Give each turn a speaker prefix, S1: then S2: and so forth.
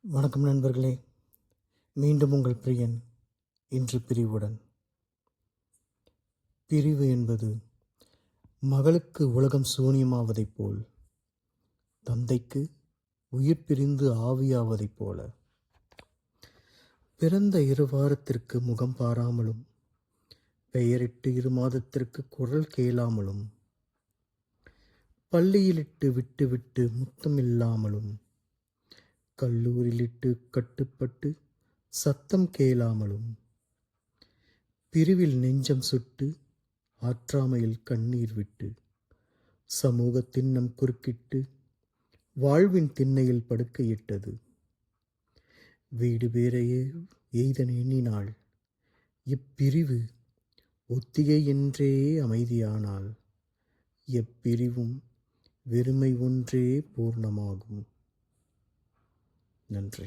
S1: வணக்கம் நண்பர்களே, மீண்டும் உங்கள் பிரியன். இன்று பிரிவுடன். பிரிவு என்பது மகளுக்கு உலகம் சூனியமாவதைப் போல், தந்தைக்கு உயிர் பிரிந்து ஆவியாவதைப் போல. பிறந்த 2 வாரத்திற்கு முகம் பாராமலும், பெயரிட்டு 2 மாதத்திற்கு குரல் கேளாமலும், பள்ளியிலிட்டு விட்டு முத்தமில்லாமலும், கல்லூரியிலிட்டு கட்டுப்பட்டு சத்தம் கேளாமலும், பிரிவில் நெஞ்சம் சுட்டு ஆற்றாமையில் கண்ணீர் விட்டு, சமூகத்தின் நம் குறுக்கிட்டு வாழ்வின் திண்ணையில் படுக்கையிட்டது. வீடு பேரையே எய்தன் எண்ணினாள். இப்பிரிவு ஒத்திகை என்றே அமைதியானால், எப்பிரிவும் வெறுமை ஒன்றே பூர்ணமாகும். நன்றி.